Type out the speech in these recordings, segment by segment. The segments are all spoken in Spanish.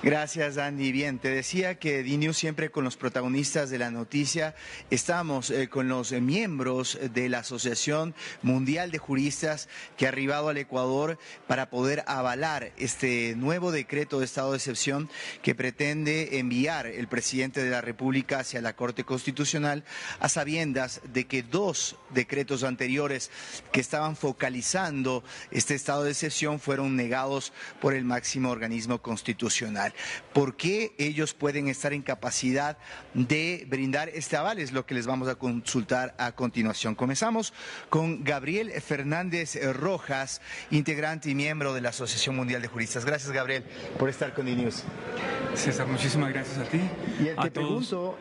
Gracias, Andy. Bien, te decía que DNews siempre con los protagonistas de la noticia. Estamos con los miembros de la Asociación Mundial de Juristas que ha arribado al Ecuador para poder avalar este nuevo decreto de estado de excepción que pretende enviar el presidente de la República hacia la Corte Constitucional, a sabiendas de que dos decretos anteriores que estaban focalizando este estado de excepción fueron negados por el máximo organismo constitucional. ¿Por qué ellos pueden estar en capacidad de brindar este aval? Es lo que les vamos a consultar a continuación. Comenzamos con Gabriel Fernández Rojas, integrante y miembro de la Asociación Mundial de Juristas. Gracias, Gabriel, por estar con DNews. César, muchísimas gracias a ti. Y te pregunto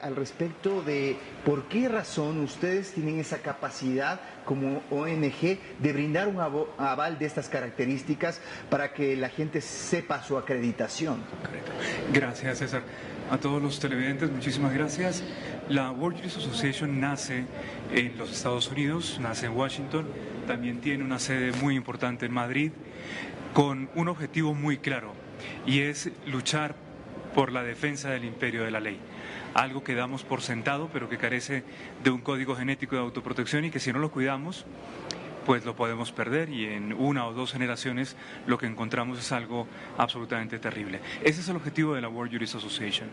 al respecto de por qué razón ustedes tienen esa capacidad como ONG de brindar un aval de estas características para que la gente sepa su acreditación. Correcto. Gracias, César. A todos los televidentes, muchísimas gracias. La World Jurist Association nace en los Estados Unidos, nace en Washington, también tiene una sede muy importante en Madrid, con un objetivo muy claro, y es luchar por la defensa del imperio de la ley. Algo que damos por sentado, pero que carece de un código genético de autoprotección y que si no lo cuidamos, pues lo podemos perder, y en una o dos generaciones lo que encontramos es algo absolutamente terrible. Ese es el objetivo de la World Jurist Association.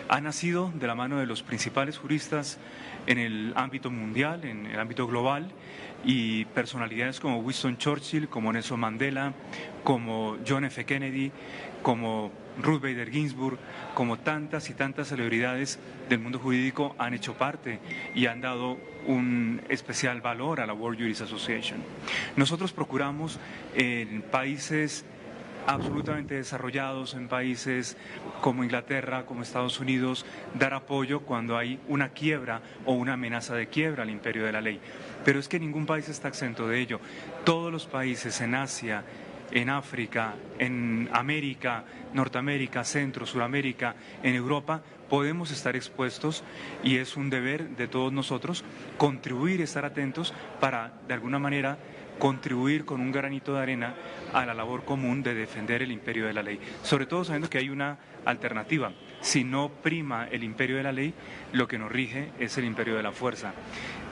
Ha nacido de la mano de los principales juristas en el ámbito mundial, en el ámbito global, y personalidades como Winston Churchill, como Nelson Mandela, como John F. Kennedy, como Ruth Bader Ginsburg, como tantas y tantas celebridades del mundo jurídico han hecho parte y han dado un especial valor a la World Jurist Association. Nosotros procuramos en países absolutamente desarrollados, en países como Inglaterra, como Estados Unidos, dar apoyo cuando hay una quiebra o una amenaza de quiebra al imperio de la ley. Pero es que ningún país está exento de ello. Todos los países en Asia, en África, en América, Norteamérica, Centro, Suramérica, en Europa, podemos estar expuestos, y es un deber de todos nosotros contribuir, estar atentos para, de alguna manera, contribuir con un granito de arena a la labor común de defender el imperio de la ley. Sobre todo sabiendo que hay una alternativa. Si no prima el imperio de la ley, lo que nos rige es el imperio de la fuerza.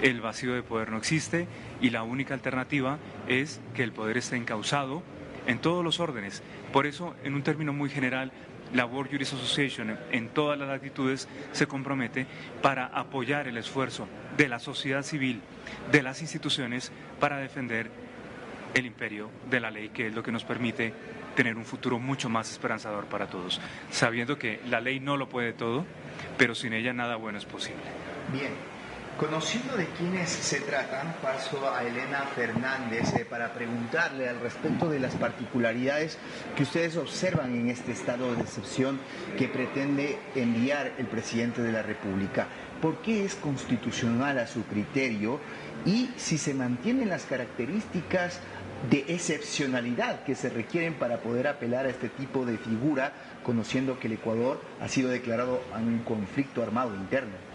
El vacío de poder no existe y la única alternativa es que el poder esté encauzado en todos los órdenes. Por eso, en un término muy general, la World Jurist Association en todas las latitudes se compromete para apoyar el esfuerzo de la sociedad civil, de las instituciones, para defender el imperio de la ley, que es lo que nos permite tener un futuro mucho más esperanzador para todos, sabiendo que la ley no lo puede todo, pero sin ella nada bueno es posible. Bien. Conociendo de quiénes se tratan, paso a Elena Fernández para preguntarle al respecto de las particularidades que ustedes observan en este estado de excepción que pretende enviar el presidente de la República. ¿Por qué es constitucional a su criterio? Y si se mantienen las características de excepcionalidad que se requieren para poder apelar a este tipo de figura, conociendo que el Ecuador ha sido declarado en un conflicto armado interno.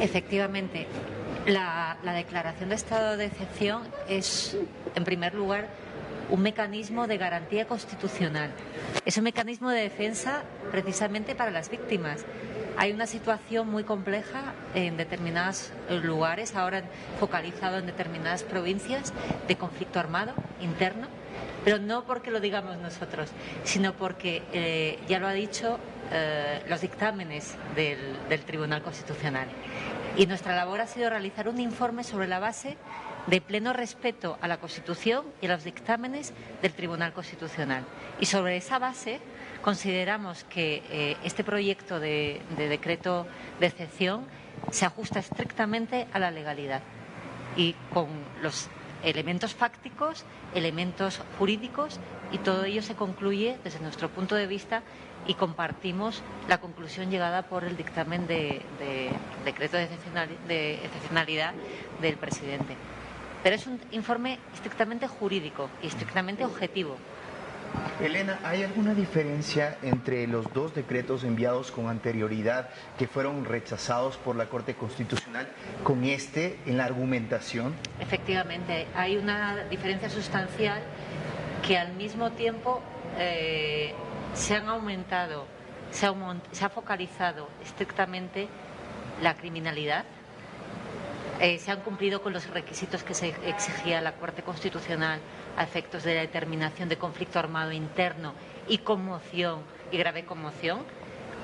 Efectivamente, la declaración de estado de excepción es, en primer lugar, un mecanismo de garantía constitucional. Es un mecanismo de defensa precisamente para las víctimas. Hay una situación muy compleja en determinados lugares, ahora focalizado en determinadas provincias, de conflicto armado interno, pero no porque lo digamos nosotros, sino porque, ya lo ha dicho, los dictámenes del Tribunal Constitucional. Y nuestra labor ha sido realizar un informe sobre la base de pleno respeto a la Constitución y a los dictámenes del Tribunal Constitucional. Y sobre esa base consideramos que este proyecto de decreto de excepción se ajusta estrictamente a la legalidad y con los elementos fácticos, elementos jurídicos, y todo ello se concluye desde nuestro punto de vista, y compartimos la conclusión llegada por el dictamen de decreto de excepcionalidad del presidente. Pero es un informe estrictamente jurídico y estrictamente objetivo. Elena, ¿hay alguna diferencia entre los dos decretos enviados con anterioridad que fueron rechazados por la Corte Constitucional con este en la argumentación? Efectivamente, hay una diferencia sustancial que al mismo tiempo se ha focalizado estrictamente la criminalidad. Se han cumplido con los requisitos que se exigía la Corte Constitucional a efectos de la determinación de conflicto armado interno y conmoción y grave conmoción,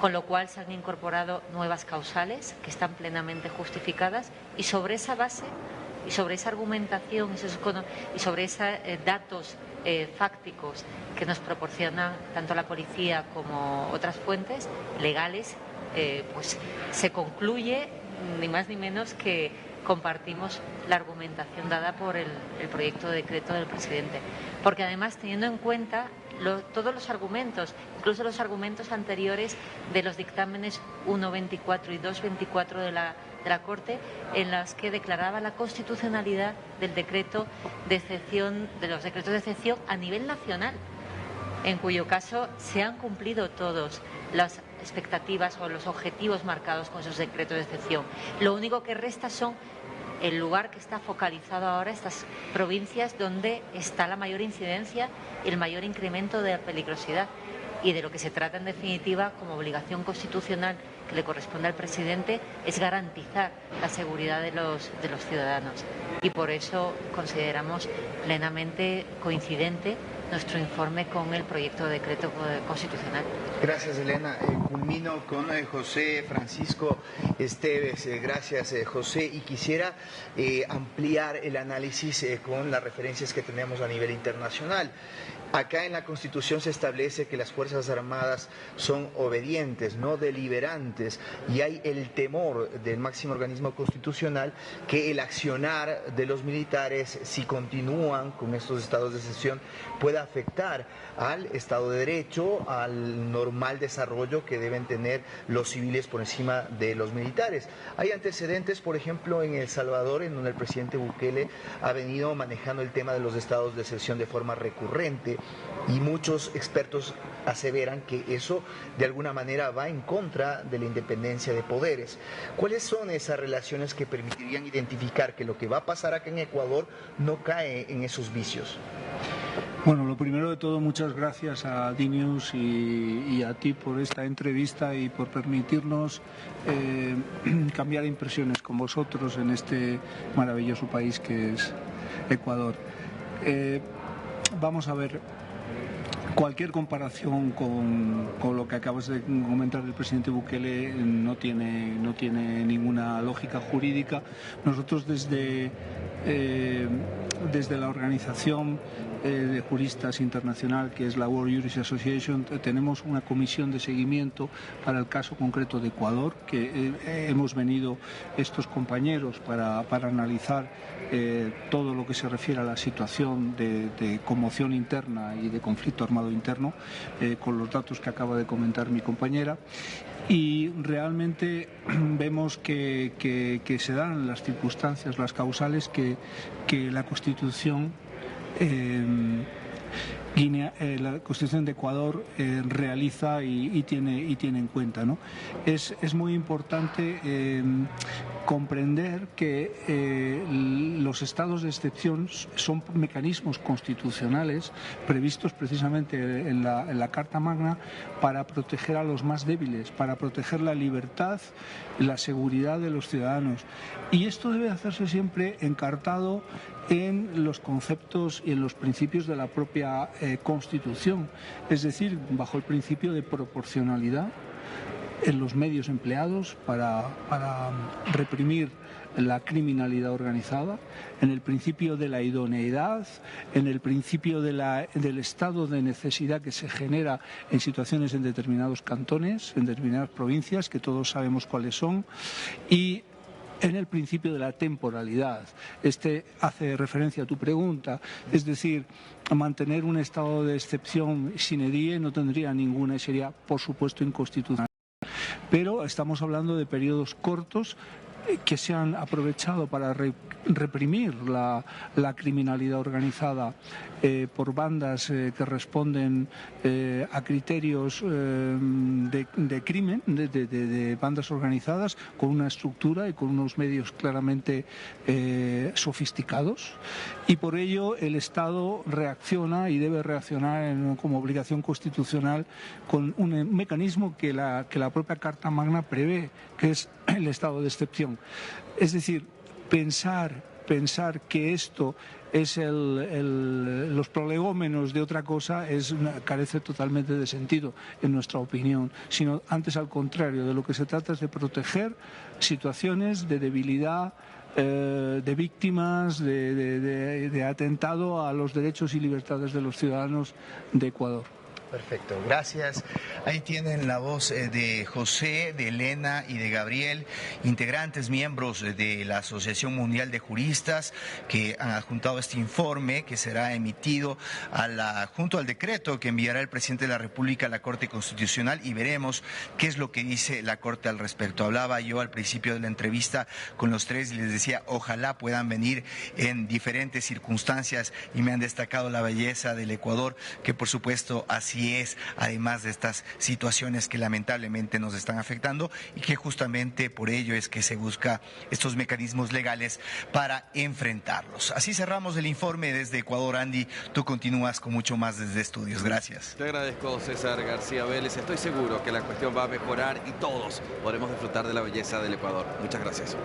con lo cual se han incorporado nuevas causales que están plenamente justificadas, y sobre esa base y sobre esa argumentación y sobre esos datos fácticos que nos proporcionan tanto la policía como otras fuentes legales, pues se concluye ni más ni menos que compartimos la argumentación dada por el proyecto de decreto del presidente, porque además, teniendo en cuenta todos los argumentos, incluso los argumentos anteriores de los dictámenes 1.24 y 2.24 de la Corte, en las que declaraba la constitucionalidad del decreto de excepción, de los decretos de excepción a nivel nacional, en cuyo caso se han cumplido todas las expectativas o los objetivos marcados con esos decretos de excepción. Lo único que resta son el lugar que está focalizado ahora, estas provincias donde está la mayor incidencia y el mayor incremento de la peligrosidad, y de lo que se trata en definitiva como obligación constitucional que le corresponde al presidente es garantizar la seguridad de los ciudadanos, y por eso consideramos plenamente coincidente nuestro informe con el proyecto de decreto constitucional. Gracias, Elena. Culmino con José Francisco Esteves. Gracias, José. Y quisiera ampliar el análisis con las referencias que tenemos a nivel internacional. Acá en la Constitución se establece que las Fuerzas Armadas son obedientes, no deliberantes, y hay el temor del máximo organismo constitucional que el accionar de los militares, si continúan con estos estados de excepción, pueda afectar al Estado de Derecho, al normal desarrollo que deben tener los civiles por encima de los militares. Hay antecedentes, por ejemplo, en El Salvador, en donde el presidente Bukele ha venido manejando el tema de los estados de excepción de forma recurrente, y muchos expertos aseveran que eso de alguna manera va en contra de la independencia de poderes. ¿Cuáles son esas relaciones que permitirían identificar que lo que va a pasar acá en Ecuador no cae en esos vicios? Bueno, lo primero de todo, muchas gracias a DNews y a ti por esta entrevista y por permitirnos cambiar impresiones con vosotros en este maravilloso país que es Ecuador. Vamos a ver, cualquier comparación con lo que acabas de comentar del presidente Bukele no tiene ninguna lógica jurídica. Nosotros desde la organización de juristas internacional, que es la World Jurists Association, tenemos una comisión de seguimiento para el caso concreto de Ecuador, que hemos venido estos compañeros para analizar todo lo que se refiere a la situación de conmoción interna y de conflicto armado interno, con los datos que acaba de comentar mi compañera. Y realmente vemos que se dan las circunstancias, las causales que la Constitución la Constitución de Ecuador realiza y tiene en cuenta, ¿no? Es muy importante comprender que los estados de excepción son mecanismos constitucionales previstos precisamente en la Carta Magna para proteger a los más débiles, para proteger la libertad y la seguridad de los ciudadanos. Y esto debe hacerse siempre encartado en los conceptos y en los principios de la propia Constitución, es decir, bajo el principio de proporcionalidad en los medios empleados para reprimir la criminalidad organizada, en el principio de la idoneidad, en el principio del estado de necesidad que se genera en situaciones en determinados cantones, en determinadas provincias, que todos sabemos cuáles son, y en el principio de la temporalidad. Este hace referencia a tu pregunta, es decir, mantener un estado de excepción sine die no tendría ninguna y sería, por supuesto, inconstitucional. Pero estamos hablando de periodos cortos que se han aprovechado para reprimir la criminalidad organizada por bandas que responden a criterios de crimen, de bandas organizadas, con una estructura y con unos medios claramente sofisticados, y por ello el Estado reacciona y debe reaccionar como obligación constitucional con un mecanismo que la propia Carta Magna prevé, que es el estado de excepción. Es decir, pensar que esto es los prolegómenos de otra cosa carece totalmente de sentido, en nuestra opinión, sino antes al contrario, de lo que se trata es de proteger situaciones de debilidad, de víctimas, de atentado a los derechos y libertades de los ciudadanos de Ecuador. Perfecto, gracias. Ahí tienen la voz de José, de Elena y de Gabriel, integrantes, miembros de la Asociación Mundial de Juristas, que han adjuntado este informe que será emitido junto al decreto que enviará el presidente de la República a la Corte Constitucional, y veremos qué es lo que dice la Corte al respecto. Hablaba yo al principio de la entrevista con los tres y les decía, ojalá puedan venir en diferentes circunstancias, y me han destacado la belleza del Ecuador, que por supuesto así es, además de estas situaciones que lamentablemente nos están afectando, y que justamente por ello es que se busca estos mecanismos legales para enfrentarlos. Así cerramos el informe desde Ecuador. Andy, tú continúas con mucho más desde estudios. Gracias. Te agradezco, César García Vélez. Estoy seguro que la cuestión va a mejorar y todos podremos disfrutar de la belleza del Ecuador. Muchas gracias.